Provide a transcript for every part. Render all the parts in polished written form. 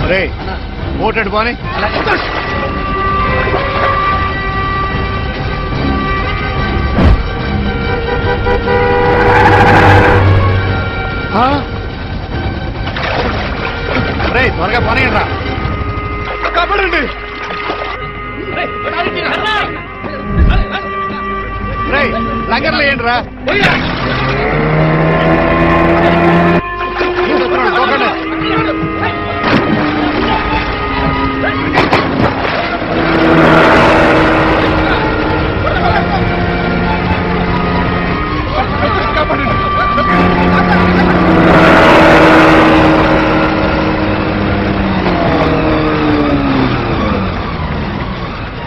అరే ఓటాడు పోనీ రే త్వరగా పోనీయండి రా కాపాడండి రే లంగర్లు వేయండి రా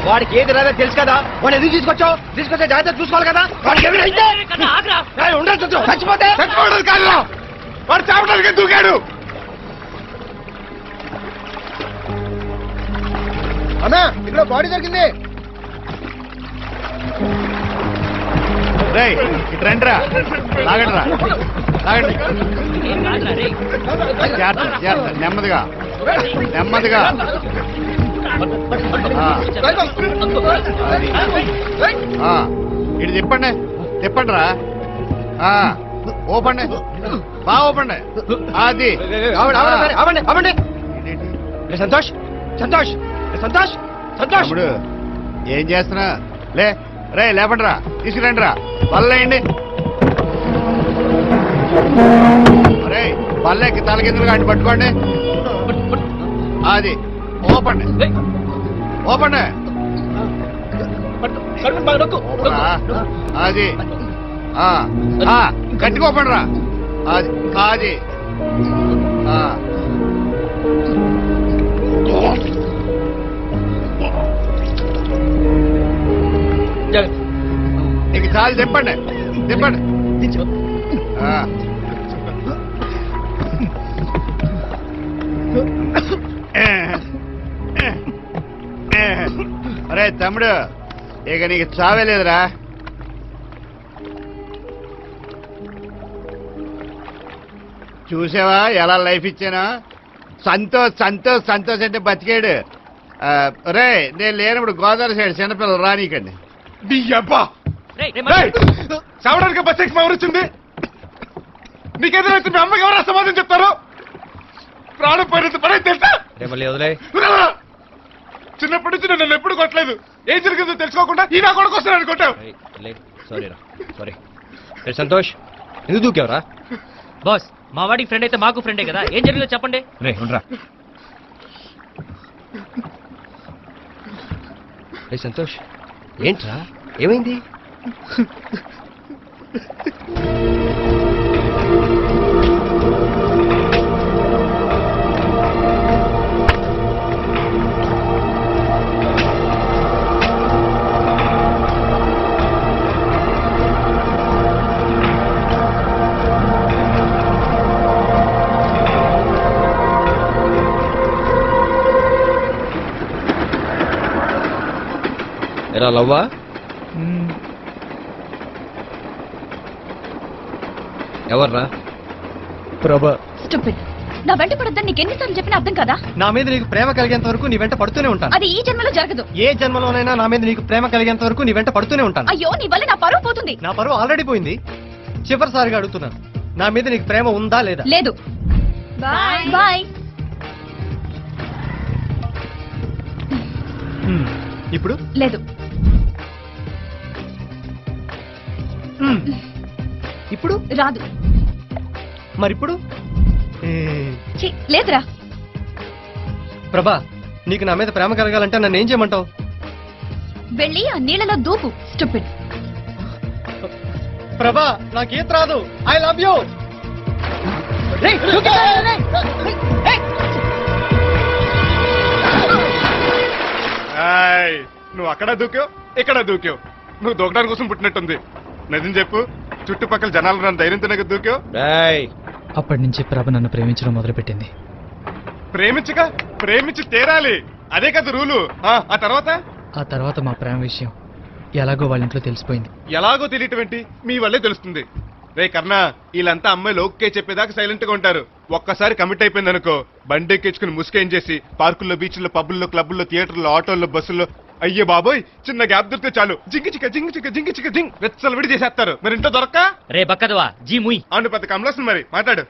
వాడికి ఏది రాదో తెలుసు కదా, వాడు ఎందుకు తీసుకొచ్చే జాగ్రత్త చూసుకోవాలి కదా. వాడికి ఏమి అయితే ఉండొచ్చు, చచ్చిపోతే కాదు వాడు చావడానికి దూకాడు. అన్నా ఇక్కడ బాడీ దొరికింది. రే ఇటు రండి రా, లాగండి రా, లాగండి. నెమ్మదిగా నెమ్మదిగా. ఇటు తిప్పండి తిప్పండి రా, ఓపండి బాగా ఓపండి. అది సంతోష్ సంతోష్ సంతోష్ సంతోష్ ఇప్పుడు ఏం చేస్తున్నా? లే రే లేపండి రా, తీసుకురండి రా, పళ్ళేయండి. రే పళ్ళెక్కి తలకిందులుగా అటు పట్టుకోండి. అది ఓపండి ఓపండి. అది గట్టిగా ఓపండి రా. అది అది ఇక చాలు తిప్పండి తిప్పండి. అరే తమ్ముడు ఇక నీకు చావే లేదురా. చూసావా ఎలా లైఫ్ ఇచ్చానా? సంతోష్ సంతోష్ సంతోష్ అంటే బతికాడు. రే నేను లేనప్పుడు గోదావరి సైడ్ చిన్నపిల్లలు రానీకండి. చావడానికి బస్ ఎక్కి ఎవరు వచ్చింది? నీకేదైతే మీ అమ్మకి ఎవరు సమాధానం చెప్తారు? ప్రాణం పోయినంత పని తెలుసా? చిన్నప్పటి నుంచి నన్ను ఎప్పుడు కొట్టలేదు. ఏం జరిగిందో తెలుసుకోకుండా ఈ నా కొడుకు వస్తున్నాను కొట్టావు. సంతోష్ ఎందుకు దూకేవరా? బాస్ మా వాడికి ఫ్రెండ్ అయితే మాకు ఫ్రెండే కదా, ఏం జరిగిందో చెప్పండి. సంతోష్ ఏంట్రా ఏమైంది? ఎలా లవ్వా? ఎవర్రా? ప్రభా. స్టూపిడ్. నా వెంట పడొద్దని నీకెన్నిసార్లు చెప్పినా అర్థం కదా? నా మీద నీకు ప్రేమ కలిగేంత వరకు నీ వెంట పడుతూనే ఉంటాను. అది ఈ జన్మలో జరగదు. ఏ జన్మలోనైనా నా మీద నీకు ప్రేమ కలిగేంత వరకు నీ వెంట పడుతూనే ఉంటాను. అయ్యో నీ వల్ల నా పరువు పోతుంది. నా పరువు ఆల్రెడీ పోయింది. చివరిసారిగా అడుగుతున్నాను, నా మీద నీకు ప్రేమ ఉందా లేదా? లేదు. Bye bye. ఇప్పుడు లేదు. ఇప్పుడు రాదు. మరిప్పుడు లేదురా. ప్రభా నీకు నా మీద ప్రేమ కలగాలంటే నన్ను ఏం చేయమంటావు? వెళ్ళి ఆ నీళ్ళలో దూకు. స్టూపిడ్. ప్రభా నాకు ఈత రాదు. I love you. నువ్వు అక్కడ దూకావు, ఇక్కడ దూకావు. నువ్వు దూకడానికి కోసం పుట్టినట్టుంది. నిజం చెప్పు, చుట్టుపక్కల జనాలు నన్ను ధైర్యంతో దూకావు. అప్పటి నుంచి ప్రభ నన్ను ప్రేమించడం మొదలుపెట్టింది. ప్రేమించి తీరాలి, అదే కదా రూలు. ఆ తర్వాత ఆ తర్వాత మా ప్రేమ విషయం ఎలాగో వాళ్ళ ఇంట్లో తెలిసిపోయింది. ఎలాగో తెలియటం ఏంటి, మీ వల్లే తెలుస్తుంది. రే కర్ణ, వీళ్ళంతా అమ్మాయిలు ఓకే చెప్పేదాకా సైలెంట్ గా ఉంటారు. ఒక్కసారి కమిట్ అయిపోయింది అనుకో, బండి ఎక్కించుకుని ముసుకేం చేసి పార్కుల్లో, బీచ్ల్లో, పబ్బుల్లో, క్లబ్బుల్లో, థియేటర్లో, ఆటోల్లో, బస్సుల్లో, అయ్యే బాబోయ్ చిన్న గ్యాప్ దొరికితే చాలు జింగి చిక్క వెచ్చలు విడి చేసేస్తారు. మరి ఇంట్లో దొరక్క రే బక్కదవా జీ ముయ్ అవును, పెద్ద కమలాసం. మరి మాట్లాడు.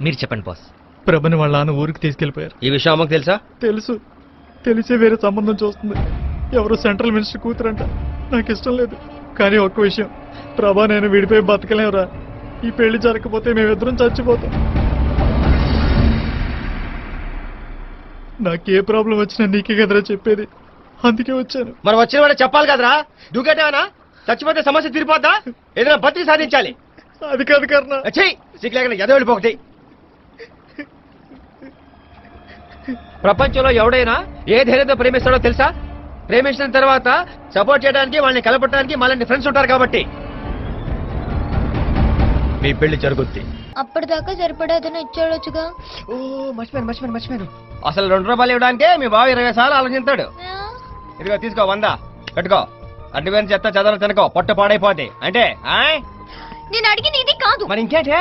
మీరు చెప్పండి బాస్. ప్రభని వాళ్ళ నాన్న ఊరికి తీసుకెళ్లిపోయారు. ఈ విషయం అమ్మకు తెలుసా? తెలుసు. తెలిసే వేరే సంబంధం చూస్తుంది. ఎవరో సెంట్రల్ మినిస్టర్ కూతురంట. నాకు ఇష్టం లేదు. కానీ ఒక్క విషయం, ప్రభా నేను విడిపోయి బతకలేవురా. ఈ పెళ్లి జరగకపోతే మేమిద్దరం చచ్చిపోతాం. నాకే ప్రాబ్లం వచ్చినా నీకే కదరా చెప్పేది, అందుకే వచ్చాను. మరి వచ్చిన వాడు చెప్పాలి కదరా. దూకేటానా? చచ్చిపోతే సమస్య తీరిపోద్దా? ఏదైనా బతికి సాధించాలి. అది కాదు కర్ణ. సిగ్గు లేకుండా ఎద వెళ్ళిపోకటి. ప్రపంచంలో ఎవడైనా ఏ ధైర్యంతో ప్రేమిస్తాడో తెలుసా? ప్రేమించిన తర్వాత సపోర్ట్ చేయడానికి, వాళ్ళని కలపడానికి మనల్ని ఫ్రెండ్స్ ఉంటారు కాబట్టి. మీ పెళ్లి జరుగుద్ది. అప్పటిదాకా సరిపడేదని ఇచ్చాడొచ్చుగా. ఓ మర్చిపోయాను. అసలు 2 రూపాయలు ఇవ్వడానికే మీ బావ 20 సార్లు ఆలోచిస్తాడు. ఇదిగో తీసుకో 100 కట్టుకో. అడ్డువేని చెత్త చదవలు తినకో, పొట్ట పాడైపోతే అంటే. నేను అడిగింది ఇది కాదు. మరి ఇంకేంటే?